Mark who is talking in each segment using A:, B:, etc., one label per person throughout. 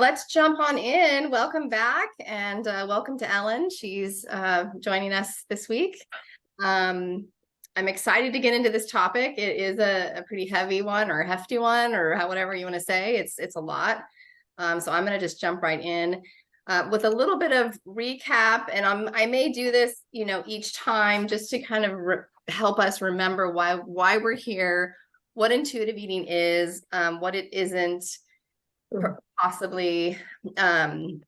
A: Let's jump on in. Welcome back and welcome to Ellen. She's joining us this week. I'm excited to get into this topic. It is a pretty heavy one or a hefty one or whatever you want to say. It's a lot. So I'm going to just jump right in with a little bit of recap. And I may do this, each time just to kind of help us remember why we're here, what intuitive eating is, what it isn't. Possibly. So I'm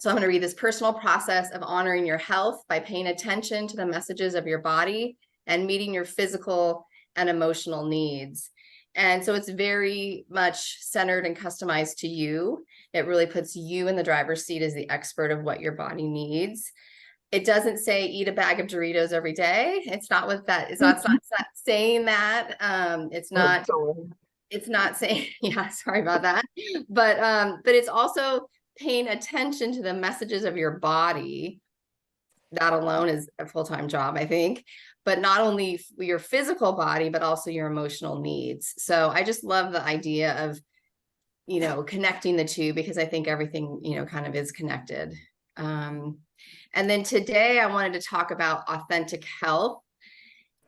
A: going to read this personal process of honoring your health by paying attention to the messages of your body and meeting your physical and emotional needs. And so it's very much centered and customized to you. It really puts you in the driver's seat as the expert of what your body needs. It doesn't say eat a bag of Doritos every day. It's not with that. It's not saying that. It's not saying, yeah, sorry about that. But it's also paying attention to the messages of your body. That alone is a full-time job, I think, but not only your physical body, but also your emotional needs. So I just love the idea of, connecting the two, because I think everything, kind of is connected. And then today I wanted to talk about authentic health.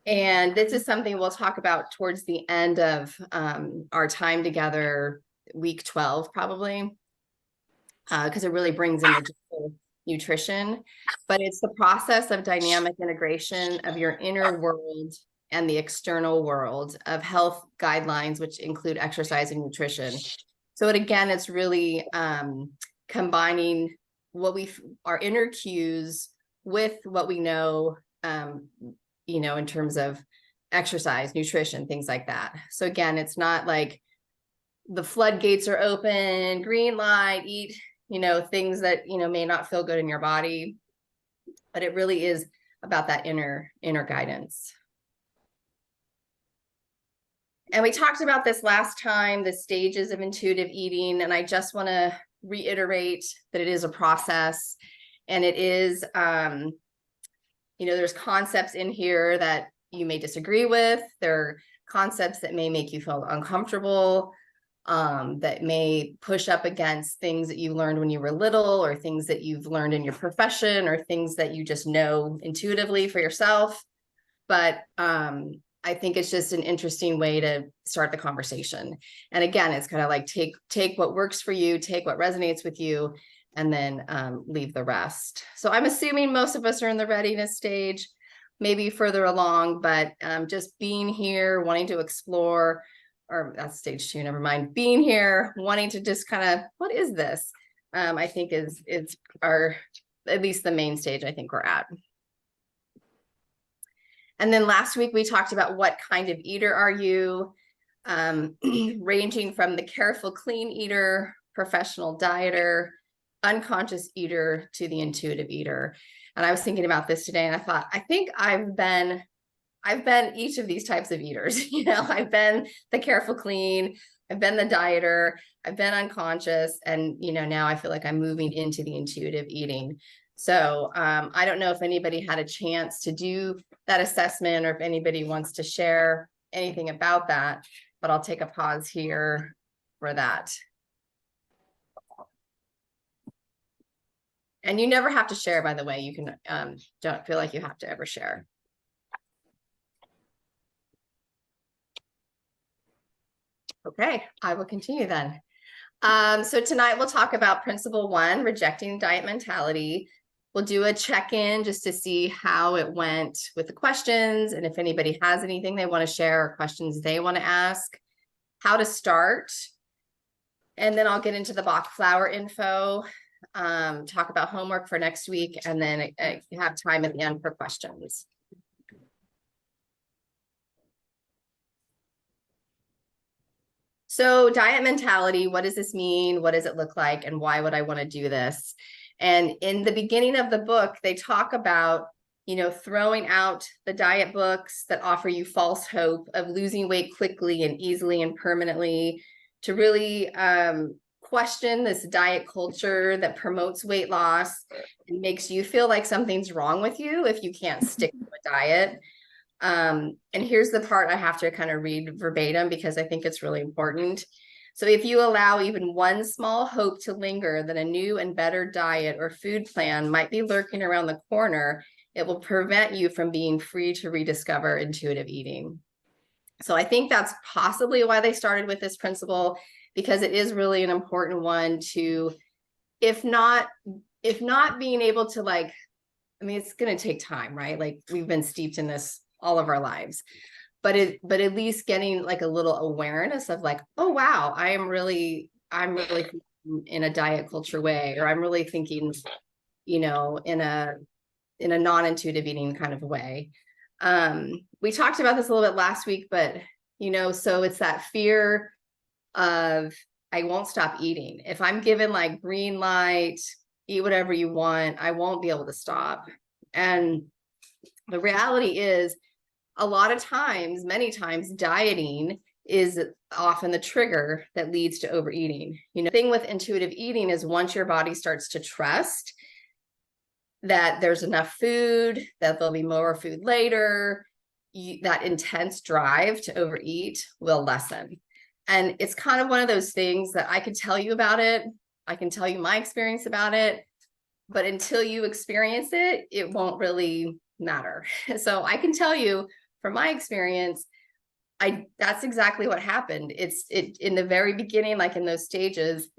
A: And this is something we'll talk about towards the end of our time together, week 12, probably, because it really brings in the nutrition. But it's the process of dynamic integration of your inner world and the external world of health guidelines, which include exercise and nutrition. So it's really combining our inner cues with what we know, in terms of exercise, nutrition, things like that. So again, it's not like the floodgates are open, green light, eat, things that, may not feel good in your body, but it really is about that inner guidance. And we talked about this last time, the stages of intuitive eating. And I just want to reiterate that it is a process, and it is, there's concepts in here that you may disagree with. There are concepts that may make you feel uncomfortable, that may push up against things that you learned when you were little, or things that you've learned in your profession, or things that you just know intuitively for yourself. But I think it's just an interesting way to start the conversation. And again, it's kind of like take what works for you, take what resonates with you, and then leave the rest. So I'm assuming most of us are in the readiness stage, maybe further along, but just being here, wanting to explore, or that's stage 2, never mind, being here, wanting to just kind of, what is this? I think is our, at least the main stage I think we're at. And then last week we talked about what kind of eater are you, ranging from the careful, clean eater, professional dieter, unconscious eater, to the intuitive eater. And I was thinking about this today, and I thought, I think I've been each of these types of eaters. I've been the careful, clean, I've been the dieter, I've been unconscious, and now I feel like I'm moving into the intuitive eating. So I don't know if anybody had a chance to do that assessment, or if anybody wants to share anything about that, but I'll take a pause here for that. And you never have to share, by the way. You can, don't feel like you have to ever share. Okay, I will continue then. So tonight we'll talk about principle 1, rejecting diet mentality. We'll do a check-in just to see how it went with the questions, and if anybody has anything they want to share or questions they want to ask, how to start. And then I'll get into the Bach flower info, talk about homework for next week, and then have time at the end for questions. So diet mentality, what does this mean? What does it look like? And why would I want to do this? And in the beginning of the book, they talk about, throwing out the diet books that offer you false hope of losing weight quickly and easily and permanently, to really question this diet culture that promotes weight loss and makes you feel like something's wrong with you if you can't stick to a diet. And here's the part I have to kind of read verbatim because I think it's really important. So if you allow even one small hope to linger that a new and better diet or food plan might be lurking around the corner, it will prevent you from being free to rediscover intuitive eating. So I think that's possibly why they started with this principle, because it is really an important one to, if not being able to, like, I mean, it's going to take time, right? Like, we've been steeped in this all of our lives, but at least getting like a little awareness of like, oh wow, I'm really in a diet culture way, or I'm really thinking, in a non-intuitive eating kind of way. We talked about this a little bit last week, but so it's that fear of, I won't stop eating. If I'm given like green light, eat whatever you want, I won't be able to stop. And the reality is, a lot of times, many times, dieting is often the trigger that leads to overeating. The thing with intuitive eating is, once your body starts to trust that there's enough food, that there'll be more food later, that intense drive to overeat will lessen. And it's kind of one of those things that I could tell you about it. I can tell you my experience about it, but until you experience it, it won't really matter. So I can tell you from my experience, that's exactly what happened. It in the very beginning, like in those stages,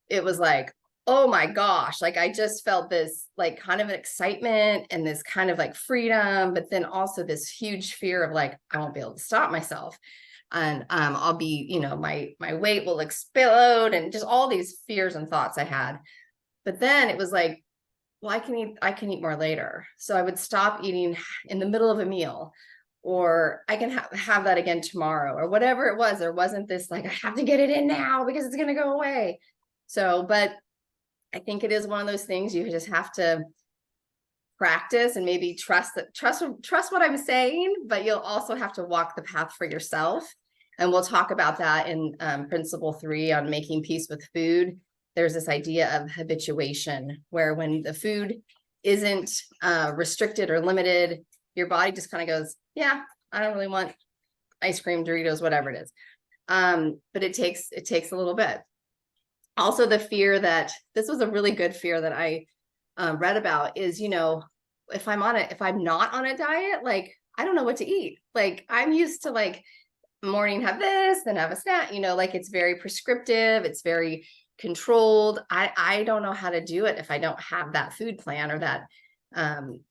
A: it was like, oh my gosh, like I just felt this like kind of an excitement and this kind of like freedom, but then also this huge fear of like, I won't be able to stop myself. And I'll be, my weight will explode, and just all these fears and thoughts I had. But then it was like, well, I can eat more later. So I would stop eating in the middle of a meal, or I can have that again tomorrow, or whatever it was. There wasn't this like, I have to get it in now because it's going to go away. So, but I think it is one of those things you just have to practice, and maybe trust what I'm saying, but you'll also have to walk the path for yourself. And we'll talk about that in principle 3 on making peace with food. There's this idea of habituation, where when the food isn't restricted or limited, your body just kind of goes, yeah, I don't really want ice cream, Doritos, whatever it is. But it takes a little bit. Also, the fear that, this was a really good fear that I read about, is, if I'm not on a diet, like, I don't know what to eat. Like, I'm used to like morning have this, then have a snack, like it's very prescriptive. It's very controlled. I don't know how to do it if I don't have that food plan or that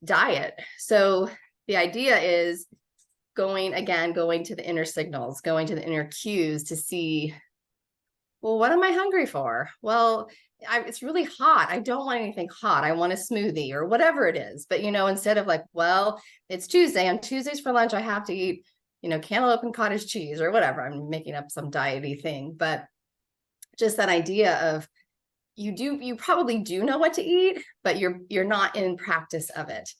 A: diet. So the idea is going to the inner signals, going to the inner cues to see, well, what am I hungry for? Well, it's really hot. I don't want anything hot. I want a smoothie or whatever it is. But, instead of like, well, it's Tuesday. On Tuesdays for lunch, I have to eat, cantaloupe and cottage cheese or whatever. I'm making up some diety thing, but just that idea of, you probably do know what to eat, but you're not in practice of it.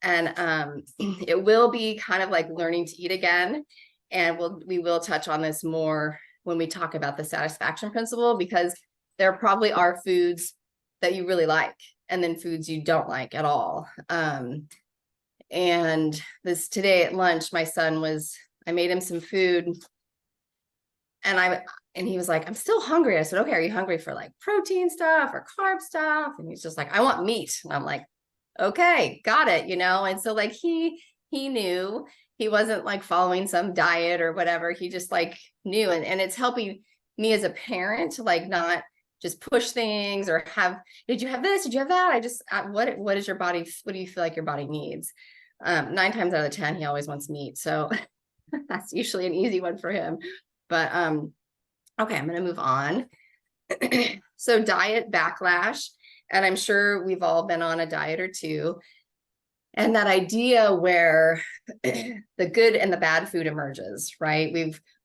A: And it will be kind of like learning to eat again. And we will touch on this more when we talk about the satisfaction principle, because there probably are foods that you really like, and then foods you don't like at all. And this today at lunch, my son I made him some food, and he was like, I'm still hungry. I said, okay, are you hungry for like protein stuff or carb stuff? And he's just like, I want meat. And I'm like, okay, got it. And so like he knew. He wasn't like following some diet or whatever. He just like knew. And it's helping me as a parent to like not just push things or did you have this? Did you have that? What is your body? What do you feel like your body needs? 9 times out of 10, he always wants meat. So that's usually an easy one for him. But okay, I'm going to move on. So diet backlash. And I'm sure we've all been on a diet or two. And that idea where the good and the bad food emerges, right?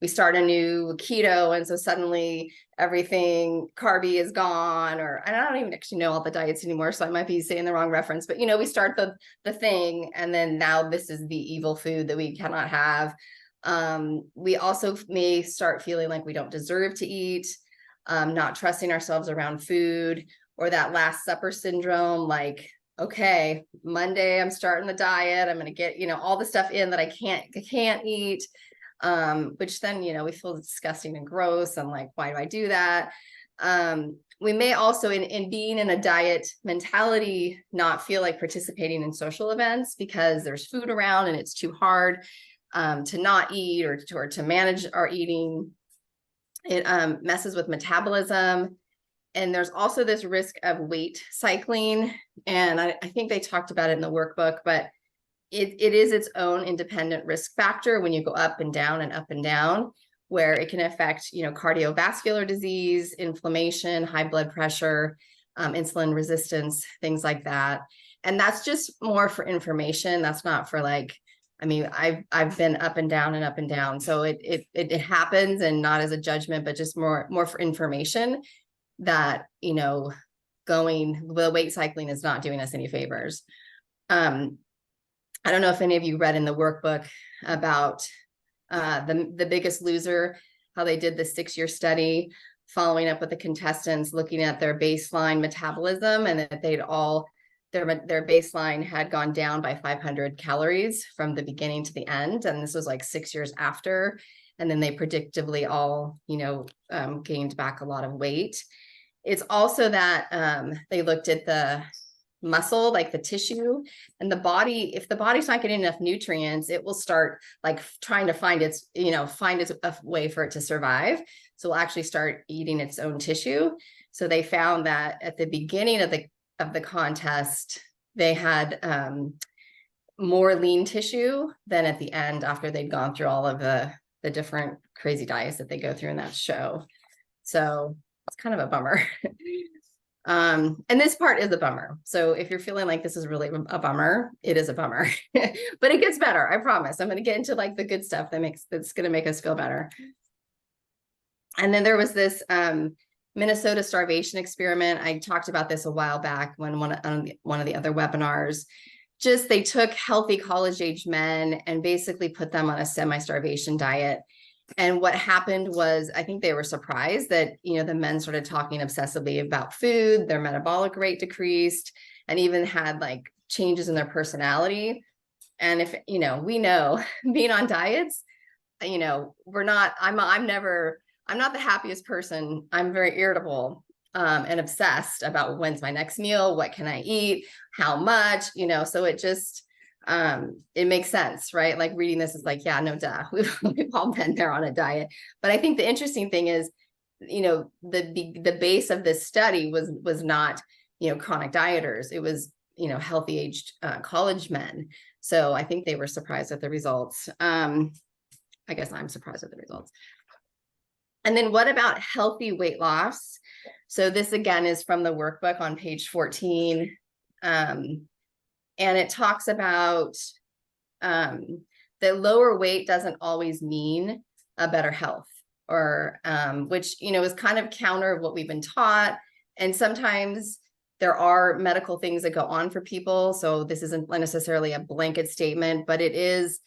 A: We start a new keto, and so suddenly everything carby is gone, or I don't even actually know all the diets anymore, so I might be saying the wrong reference, but we start the thing, and then now this is the evil food that we cannot have. We also may start feeling like we don't deserve to eat, not trusting ourselves around food, or that Last Supper syndrome, like, okay, Monday, I'm starting the diet. I'm going to get, all the stuff in that I can't eat. which then, you know, we feel disgusting and gross and like, why do I do that? We may also, in being in a diet mentality, not feel like participating in social events because there's food around and it's too hard to not eat or to manage our eating. It messes with metabolism. And there's also this risk of weight cycling. And I think they talked about it in the workbook, but it is its own independent risk factor when you go up and down, where it can affect, you know, cardiovascular disease, inflammation, high blood pressure, insulin resistance, things like that. And that's just more for information. That's not for like, I mean, I've been up and down. So it happens, and not as a judgment, but just more for information that, you know, the weight cycling is not doing us any favors. I don't know if any of you read in the workbook about the Biggest Loser, how they did the 6-year study following up with the contestants, looking at their baseline metabolism, and that they'd all, their baseline had gone down by 500 calories from the beginning to the end. And this was like 6 years after. And then they predictably all, you know, gained back a lot of weight. It's also that they looked at the muscle, like the tissue, and the body. If the body's not getting enough nutrients, it will start like trying to find its, you know, find its a way for it to survive. So it'll actually start eating its own tissue. So they found that at the beginning of the contest, they had more lean tissue than at the end, after they'd gone through all of the different crazy diets that they go through in that show. So it's kind of a bummer. And this part is a bummer. So if you're feeling like this is really a bummer, it is a bummer, but it gets better. I promise. I'm going to get into like the good stuff that's going to make us feel better. And then there was this Minnesota starvation experiment. I talked about this a while back when one of the other webinars. Just they took healthy college-age men and basically put them on a semi-starvation diet. And what happened was, I think they were surprised that, you know, the men started talking obsessively about food, their metabolic rate decreased, and even had like changes in their personality. And if, you know, we know being on diets, you know, I'm not the happiest person. I'm very irritable and obsessed about when's my next meal, what can I eat, how much, you know, so it just, it makes sense, right? Like reading this is like, yeah, no duh, we've all been there on a diet. But I think the interesting thing is, you know, the base of this study was not, you know, chronic dieters. It was, you know, healthy aged college men. So I think they were surprised at the results. I guess I'm surprised at the results. And then what about healthy weight loss? So this again is from the workbook on page 14. And it talks about that lower weight doesn't always mean a better health, or which, you know, is kind of counter of what we've been taught. And sometimes there are medical things that go on for people. So this isn't necessarily a blanket statement, but it is,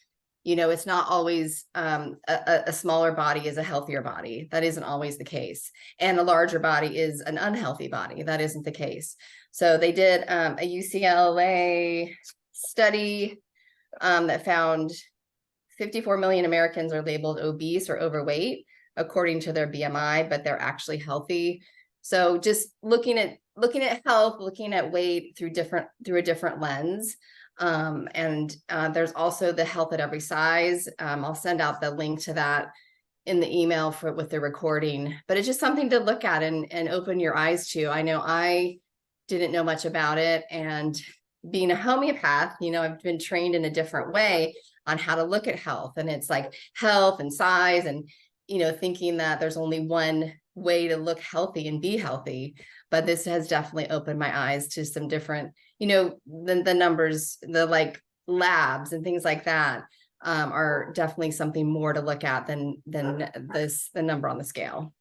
A: you know, it's not always a smaller body is a healthier body. That isn't always the case. And a larger body is an unhealthy body. That isn't the case. So they did a UCLA study that found 54 million Americans are labeled obese or overweight according to their BMI, but they're actually healthy. So just looking at health, looking at weight through a different lens. And there's also the health at every size. I'll send out the link to that in the email with the recording, but it's just something to look at and open your eyes to. I know I didn't know much about it, and being a homeopath, you know, I've been trained in a different way on how to look at health, and it's like health and size, and, you know, thinking that there's only one way to look healthy and be healthy. But this has definitely opened my eyes to some different, you know, the numbers, the like labs and things like that are definitely something more to look at than the number on the scale.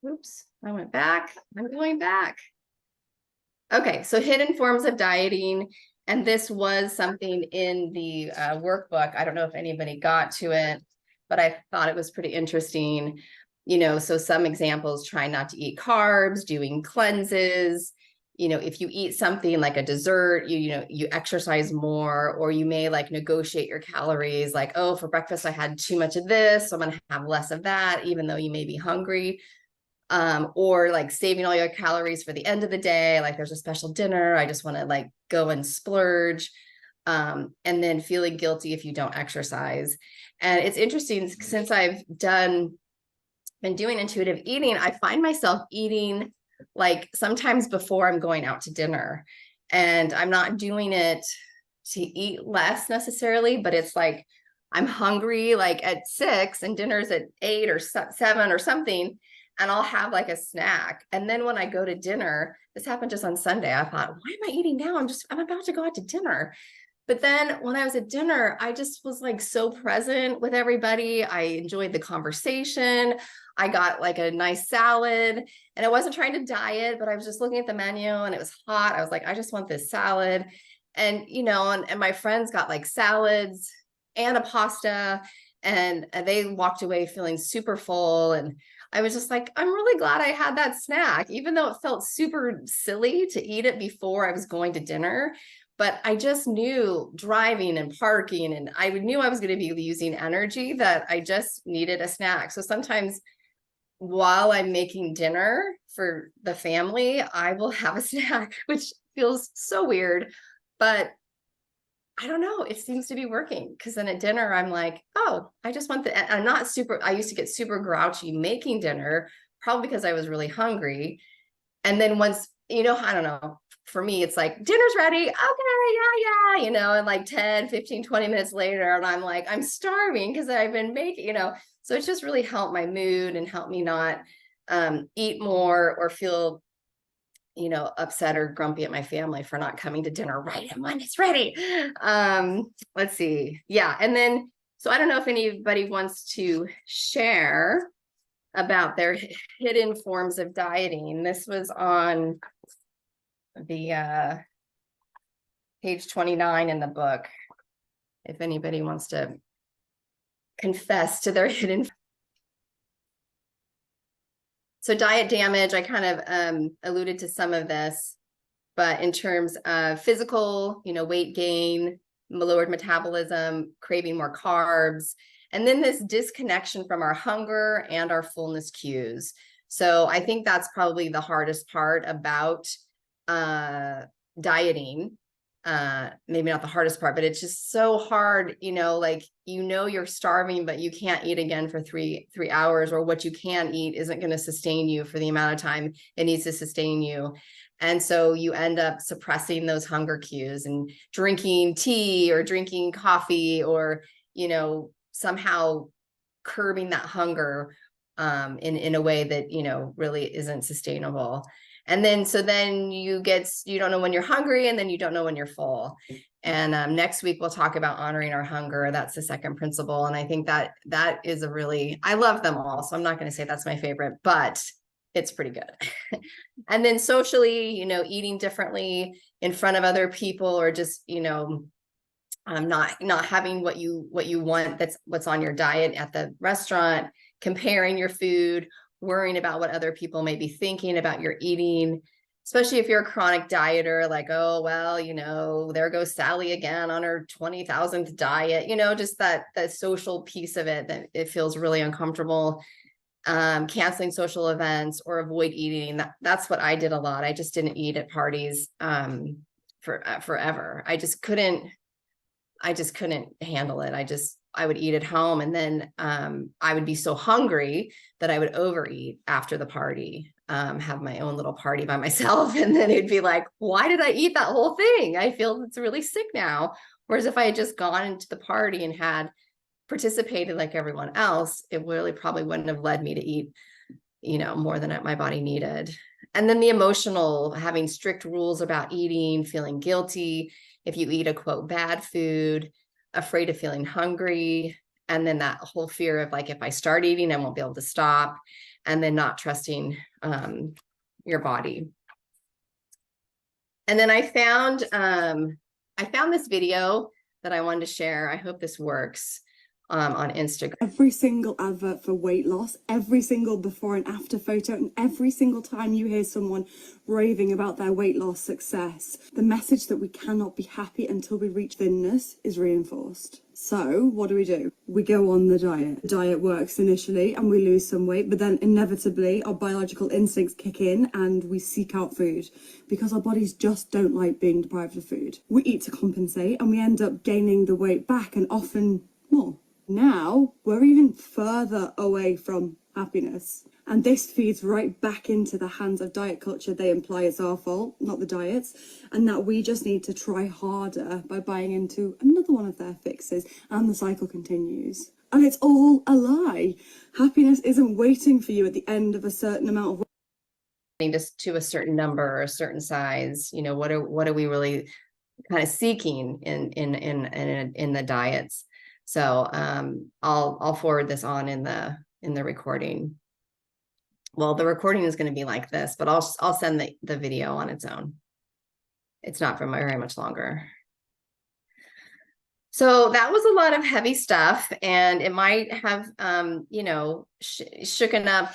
A: Oops, I went back. I'm going back. Okay, so hidden forms of dieting. And this was something in the workbook. I don't know if anybody got to it, but I thought it was pretty interesting. So some examples, trying not to eat carbs, doing cleanses. If you eat something like a dessert, you exercise more, or you may like negotiate your calories, like, oh, for breakfast, I had too much of this, so I'm going to have less of that, even though you may be hungry. Or like saving all your calories for the end of the day, like there's a special dinner, I just want to like go and splurge. And then feeling guilty if you don't exercise. And it's interesting, since I've been doing intuitive eating, I find myself eating like sometimes before I'm going out to dinner, and I'm not doing it to eat less necessarily, but it's like I'm hungry like at 6 and dinner's at 8 or 7 or something, and I'll have like a snack. And then when I go to dinner, this happened just on Sunday, I thought, why am I eating now? I'm about to go out to dinner. But then when I was at dinner, I just was like so present with everybody. I enjoyed the conversation. I got like a nice salad, and I wasn't trying to diet, but I was just looking at the menu and it was hot. I was like, I just want this salad. And, and my friends got like salads and a pasta, and they walked away feeling super full. And I was just like, I'm really glad I had that snack, even though it felt super silly to eat it before I was going to dinner. But I just knew driving and parking, and I knew I was going to be using energy, that I just needed a snack. So sometimes while I'm making dinner for the family, I will have a snack, which feels so weird, but I don't know, it seems to be working, because then at dinner, I'm like, oh, I just want I'm not super, I used to get super grouchy making dinner, probably because I was really hungry. And then once, I don't know, for me, it's like, dinner's ready. Okay, yeah. And like 10, 15, 20 minutes later, and I'm like, I'm starving because I've been making, so it's just really helped my mood and helped me not eat more or feel, upset or grumpy at my family for not coming to dinner right and when it's ready. Let's see. Yeah. And then, so I don't know if anybody wants to share about their hidden forms of dieting. This was on the page 29 in the book, if anybody wants to confess to their hidden. So diet damage, I kind of alluded to some of this, but in terms of physical, weight gain, lowered metabolism, craving more carbs, and then this disconnection from our hunger and our fullness cues. So I think that's probably the hardest part about dieting. Maybe not the hardest part, but it's just so hard, like, you're starving, but you can't eat again for three hours, or what you can eat isn't going to sustain you for the amount of time it needs to sustain you. And so you end up suppressing those hunger cues and drinking tea or drinking coffee, or, somehow curbing that hunger in a way that, really isn't sustainable. And then, so then you don't know when you're hungry, and then you don't know when you're full. And next week, we'll talk about honoring our hunger. That's the second principle. And I think that is I love them all. So I'm not going to say that's my favorite, but it's pretty good. And then socially, eating differently in front of other people, or just, not having what you want, that's what's on your diet at the restaurant, comparing your food, worrying about what other people may be thinking about your eating, especially if you're a chronic dieter, like, oh, well, there goes Sally again on her 20,000th diet, just that social piece of it, that it feels really uncomfortable. Canceling social events or avoid eating. That's what I did a lot. I just didn't eat at parties forever. I just couldn't handle it. I would eat at home, and then I would be so hungry that I would overeat after the party, have my own little party by myself. And then it'd be like, why did I eat that whole thing? I feel it's really sick now. Whereas if I had just gone into the party and had participated like everyone else, it really probably wouldn't have led me to eat, more than my body needed. And then the emotional, having strict rules about eating, feeling guilty if you eat a quote bad food, afraid of feeling hungry. And then that whole fear of like, if I start eating, I won't be able to stop. And then not trusting your body. And then I found this video that I wanted to share. I hope this works, on Instagram.
B: Every single advert for weight loss, every single before and after photo, and every single time you hear someone raving about their weight loss success, the message that we cannot be happy until we reach thinness is reinforced. So what do? We go on the diet. The diet works initially and we lose some weight, but then inevitably our biological instincts kick in and we seek out food because our bodies just don't like being deprived of food. We eat to compensate and we end up gaining the weight back and often more. Now we're even further away from happiness. And this feeds right back into the hands of diet culture. They imply it's our fault, not the diets, and that we just need to try harder by buying into another one of their fixes, and the cycle continues. And it's all a lie. Happiness isn't waiting for you at the end of a certain amount of
A: just to a certain number or a certain size. You know, what are we really kind of seeking in the diets? So I'll forward this on in the recording. Well, the recording is going to be like this, but I'll send the video on its own. It's not for very much longer. So that was a lot of heavy stuff, and it might have you know, shooken up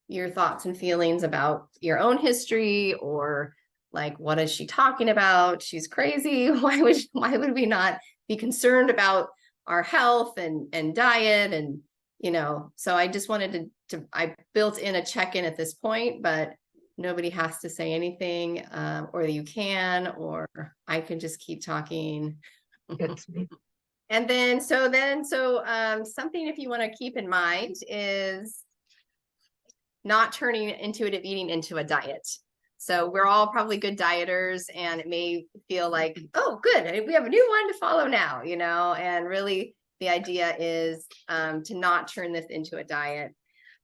A: your thoughts and feelings about your own history, or like, what is she talking about? She's crazy. Why would we not be concerned about our health and diet? And, you know, so I just wanted I built in a check-in at this point, but nobody has to say anything, or you can, or I can just keep talking. And then, so something, if you want to keep in mind, is not turning intuitive eating into a diet. So we're all probably good dieters, and it may feel like, oh, good, we have a new one to follow now, you know, and really the idea is to not turn this into a diet,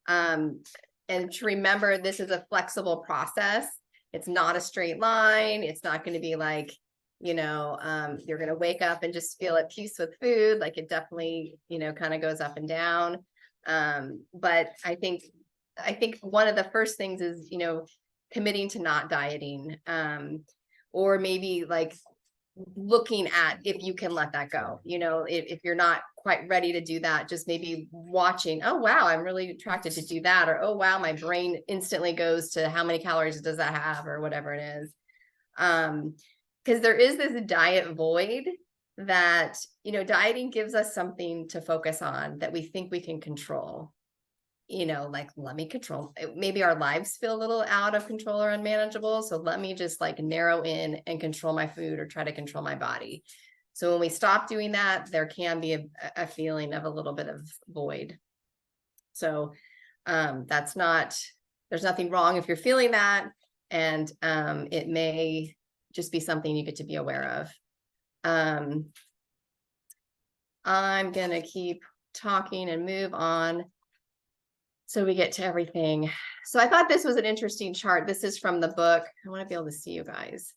A: and to remember this is a flexible process. It's not a straight line. It's not going to be like, you know, you're going to wake up and just feel at peace with food. Like, it definitely, you know, kind of goes up and down. But I think one of the first things is, you know, committing to not dieting, or maybe like looking at if you can let that go. You know, if you're not quite ready to do that, just maybe watching, oh, wow, I'm really attracted to do that. Or, oh, wow, my brain instantly goes to how many calories does that have, or whatever it is. Because there is this diet void that, you know, dieting gives us something to focus on that we think we can control. You know, like, let me control, maybe our lives feel a little out of control or unmanageable. So let me just like narrow in and control my food, or try to control my body. So when we stop doing that, there can be a feeling of a little bit of void. So there's nothing wrong if you're feeling that. And it may just be something you get to be aware of. I'm going to keep talking and move on so we get to everything. So I thought this was an interesting chart. This is from the book. I want to be able to see you guys.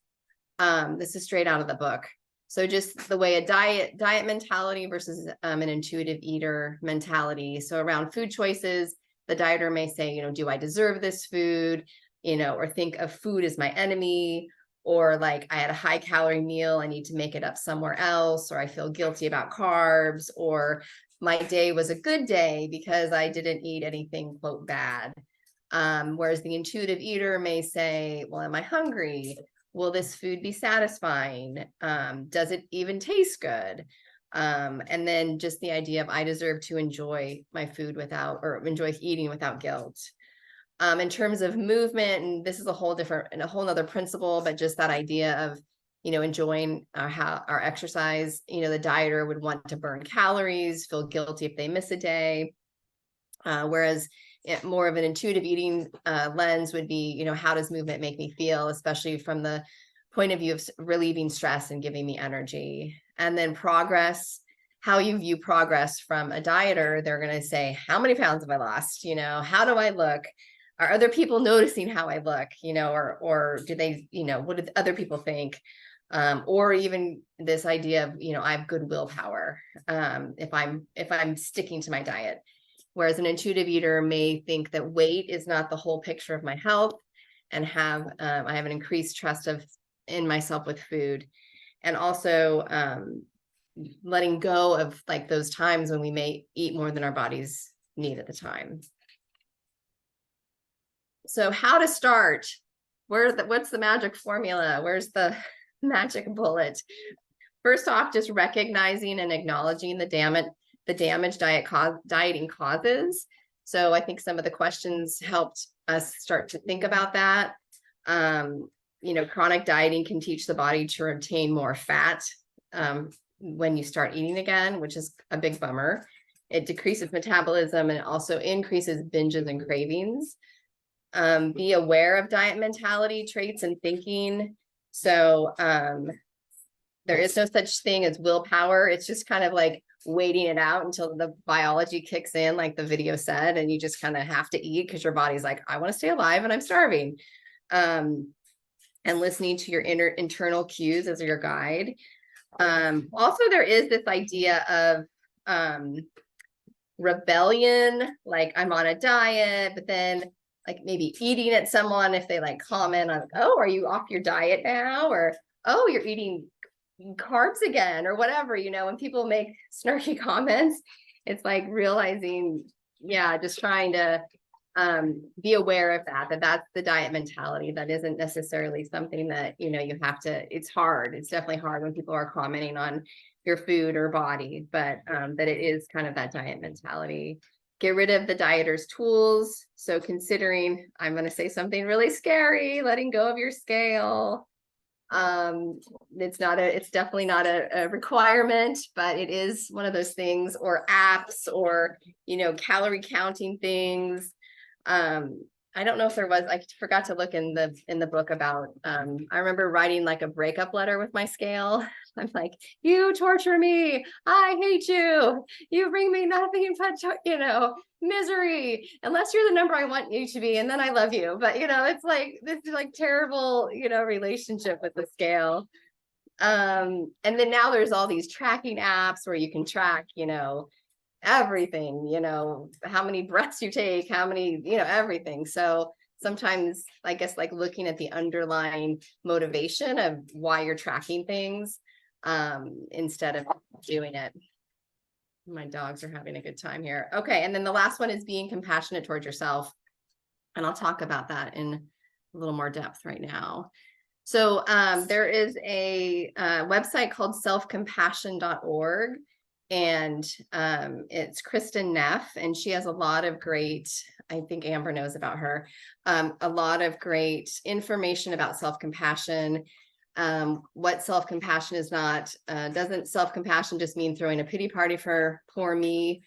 A: This is straight out of the book. So just the way a diet mentality versus an intuitive eater mentality. So around food choices, the dieter may say, you know, do I deserve this food? You know, or think of food as my enemy, or like, I had a high calorie meal, I need to make it up somewhere else, or I feel guilty about carbs, or my day was a good day because I didn't eat anything, quote, bad. Whereas the intuitive eater may say, well, am I hungry? Will this food be satisfying? Does it even taste good? And then just the idea of, I deserve to enjoy my food or enjoy eating without guilt. In terms of movement, and this is a whole nother principle, but just that idea of, you know, enjoying our exercise. You know, the dieter would want to burn calories, feel guilty if they miss a day. Whereas more of an intuitive eating lens would be, you know, how does movement make me feel, especially from the point of view of relieving stress and giving me energy. And then progress, how you view progress from a dieter, they're going to say, how many pounds have I lost? You know, how do I look? Are other people noticing how I look? You know, or do they, you know, what do other people think? Or even this idea of, you know, I have good willpower if I'm sticking to my diet. Whereas an intuitive eater may think that weight is not the whole picture of my health, and I have an increased trust in myself with food. And also letting go of like those times when we may eat more than our bodies need at the time. So how to start? What's the magic formula? Where's the magic bullet? First off, just recognizing and acknowledging the damage dieting causes. So I think some of the questions helped us start to think about that. Chronic dieting can teach the body to retain more fat when you start eating again, which is a big bummer. It decreases metabolism and it also increases binges and cravings. Be aware of diet mentality traits and thinking. So there is no such thing as willpower. It's just kind of like waiting it out until the biology kicks in, like the video said, and you just kind of have to eat because your body's like, I want to stay alive and I'm starving. And listening to your internal cues as your guide. Also, there is this idea of rebellion, like I'm on a diet, but then like maybe eating at someone if they like comment on, oh, are you off your diet now? Or, oh, you're eating carbs again or whatever, when people make snarky comments, it's like realizing, just trying to be aware of that's the diet mentality. That isn't necessarily something that, you have to, it's hard. It's definitely hard when people are commenting on your food or body, but that it is kind of that diet mentality. Get rid of the dieter's tools. So considering, I'm going to say something really scary, letting go of your scale. It's definitely not a requirement, but it is one of those things, or apps, or, calorie counting things. I don't know if I forgot to look in the book about, I remember writing like a breakup letter with my scale. I'm like, you torture me. I hate you. You bring me nothing but, misery, unless you're the number I want you to be. And then I love you. But, it's like, this is like terrible, relationship with the scale. And then now there's all these tracking apps where you can track, everything, how many breaths you take, how many, everything. So sometimes I guess like looking at the underlying motivation of why you're tracking things instead of doing it. My dogs are having a good time here. Okay. And then the last one is being compassionate towards yourself. And I'll talk about that in a little more depth right now. So there is a website called selfcompassion.org. And it's Kristen Neff, and she has a lot of great, I think Amber knows about her, a lot of great information about self-compassion, what self-compassion is not. Doesn't self-compassion just mean throwing a pity party for poor me?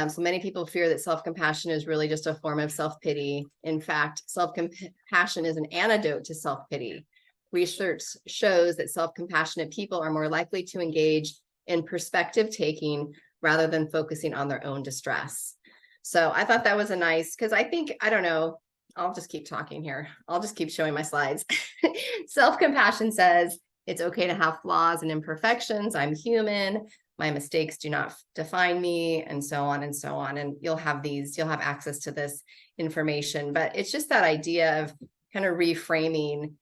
A: So many people fear that self-compassion is really just a form of self-pity. In fact, self-compassion is an antidote to self-pity. Research shows that self-compassionate people are more likely to engage in perspective taking rather than focusing on their own distress. So I thought that was a nice, because I think, I don't know, I'll just keep talking here. I'll just keep showing my slides. Self-compassion says it's okay to have flaws and imperfections. I'm human. My mistakes do not define me, and so on and so on. And you'll have access to this information, but it's just that idea of kind of reframing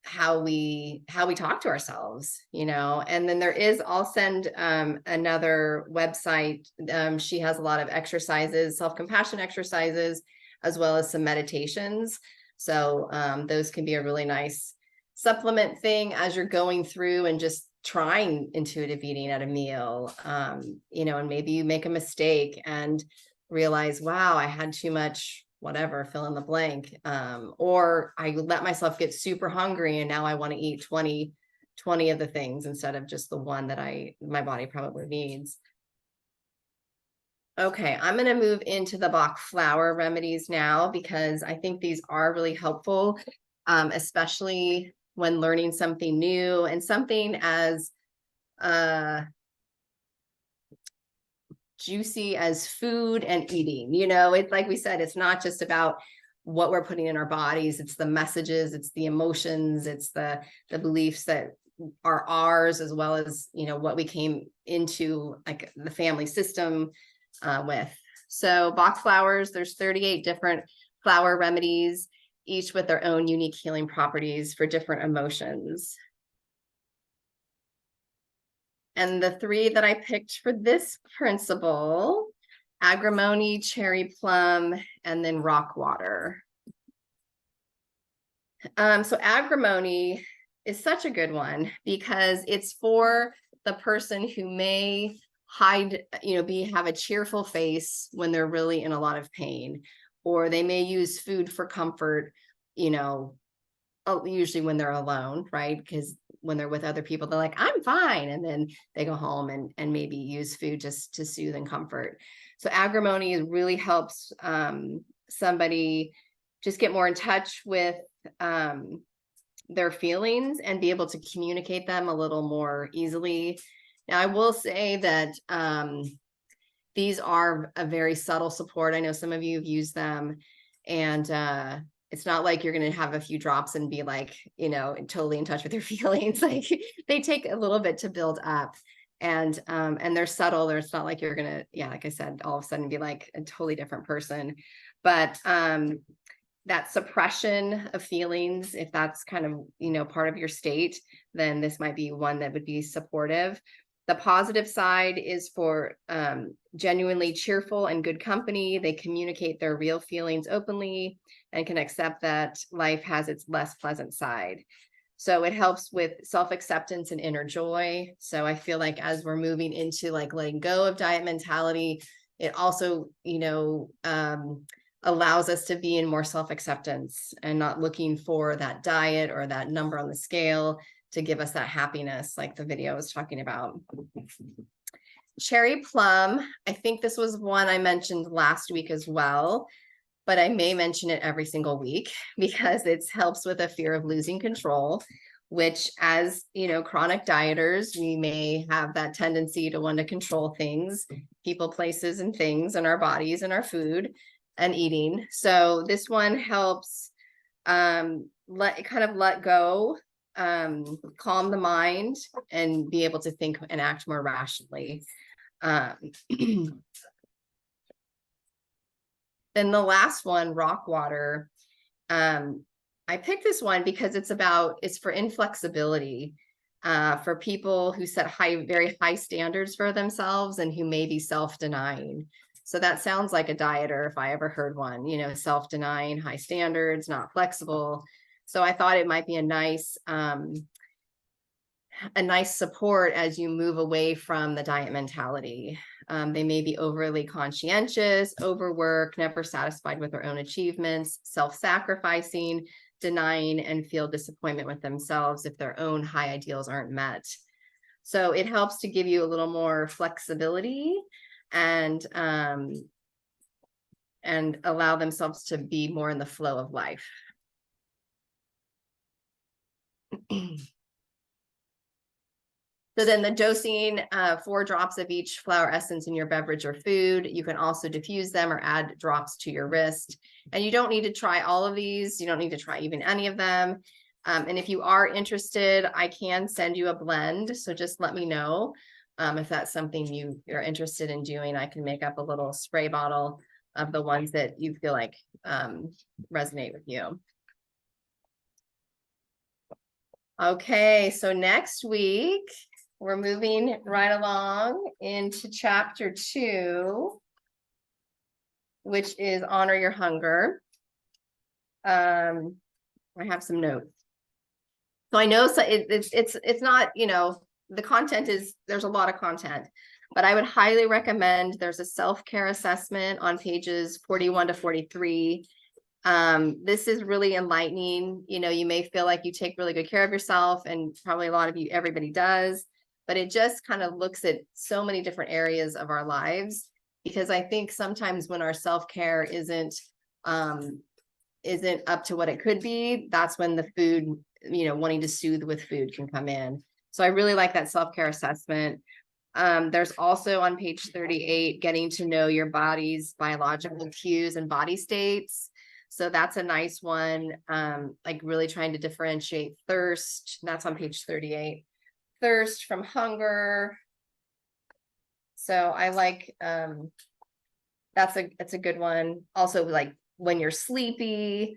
A: how we talk to ourselves, and then I'll send another website. She has a lot of exercises, self-compassion exercises, as well as some meditations. So those can be a really nice supplement thing as you're going through and just trying intuitive eating at a meal, and maybe you make a mistake and realize, wow, I had too much, whatever, fill in the blank. Or I let myself get super hungry and now I want to eat 20 of the things instead of just the one that my body probably needs. Okay, I'm going to move into the Bach flower remedies now, because I think these are really helpful, especially when learning something new and something as juicy as food and eating. It's like we said, it's not just about what we're putting in our bodies, it's the messages, it's the emotions, it's the beliefs that are ours, as well as what we came into like the family system with. So Bach flowers, there's 38 different flower remedies, each with their own unique healing properties for different emotions. And the three that I picked for this principle, agrimony, cherry plum, and then rock water. So agrimony is such a good one because it's for the person who may hide, have a cheerful face when they're really in a lot of pain, or they may use food for comfort, usually when they're alone, right? Because when they're with other people, they're like, I'm fine. And then they go home and maybe use food just to soothe and comfort. So agrimony really helps somebody just get more in touch with their feelings and be able to communicate them a little more easily. Now, I will say that these are a very subtle support. I know some of you have used them, and it's not like you're going to have a few drops and be like, totally in touch with your feelings. Like they take a little bit to build up, and they're subtle. It's not like you're going to, like I said, all of a sudden be like a totally different person. But that suppression of feelings, if that's kind of, part of your state, then this might be one that would be supportive. The positive side is for genuinely cheerful and good company. They communicate their real feelings openly and can accept that life has its less pleasant side. So it helps with self-acceptance and inner joy. So I feel like as we're moving into like letting go of diet mentality, it also, allows us to be in more self-acceptance and not looking for that diet or that number on the scale to give us that happiness, like the video was talking about. Cherry plum, I think this was one I mentioned last week as well, but I may mention it every single week because it helps with a fear of losing control, which as, chronic dieters, we may have that tendency to want to control things, people, places, and things in our bodies and our food and eating. So this one helps let go, calm the mind, and be able to think and act more rationally. Then the last one, rock water. I picked this one because it's for inflexibility, for people who set very high standards for themselves and who may be self-denying. So that sounds like a dieter if I ever heard one, self-denying, high standards, not flexible. So I thought it might be a nice support as you move away from the diet mentality. They may be overly conscientious, overwork, never satisfied with their own achievements, self-sacrificing, denying, and feel disappointment with themselves if their own high ideals aren't met. So it helps to give you a little more flexibility and allow themselves to be more in the flow of life. So then the dosing, 4 drops of each flower essence in your beverage or food. You can also diffuse them or add drops to your wrist. And you don't need to try all of these. You don't need to try even any of them. And if you are interested, I can send you a blend. So just let me know if that's something you're interested in doing. I can make up a little spray bottle of the ones that you feel like resonate with you. Okay, so next week, we're moving right along into chapter 2, which is honor your hunger. I have some notes. So I know it's not, the content there's a lot of content, but I would highly recommend there's a self-care assessment on pages 41 to 43. This is really enlightening. You may feel like you take really good care of yourself, and probably everybody does, but it just kind of looks at so many different areas of our lives, because I think sometimes when our self-care isn't up to what it could be, that's when the food, wanting to soothe with food can come in. So I really like that self-care assessment. There's also on page 38, getting to know your body's biological cues and body states. So that's a nice one. Like really trying to differentiate thirst. That's on page 38. Thirst from hunger. So I like, that's a good one. Also, like when you're sleepy,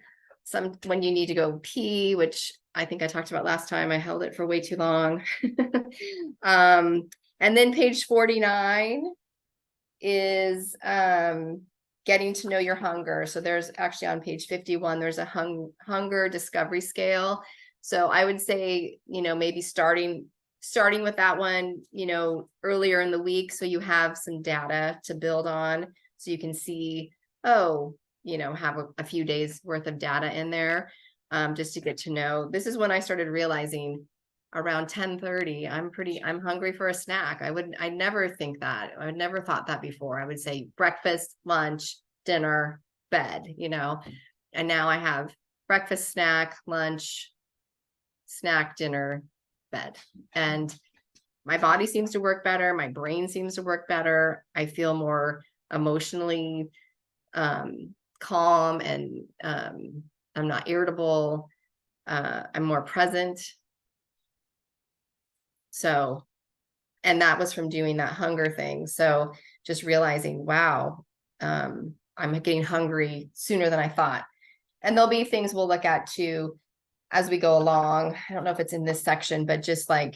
A: when you need to go pee, which I think I talked about last time. I held it for way too long. And then page 49 is getting to know your hunger. So there's actually on page 51, there's a hunger discovery scale. So I would say, maybe starting with that one, earlier in the week, so you have some data to build on, so you can see, have a few days worth of data in there, just to get to know. This is when I started realizing around 10:30, I'm hungry for a snack. I never think that. I would never thought that before. I would say breakfast, lunch, dinner, bed, and now I have breakfast, snack, lunch, snack, dinner, bed. And my body seems to work better. My brain seems to work better. I feel more emotionally calm, and I'm not irritable. I'm more present. So, and that was from doing that hunger thing. So just realizing, wow, I'm getting hungry sooner than I thought. And there'll be things we'll look at too as we go along. I don't know if it's in this section, but just like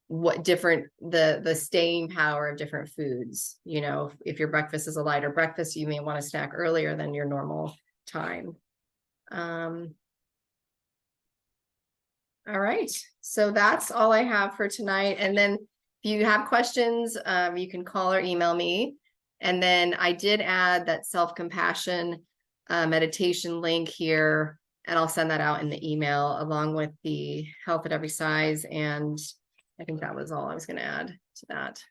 A: what different, the staying power of different foods. If your breakfast is a lighter breakfast, you may want to snack earlier than your normal time. All right, so that's all I have for tonight. And then if you have questions, you can call or email me. And then I did add that self-compassion meditation link here, and I'll send that out in the email along with the health at every size. And I think that was all I was going to add to that.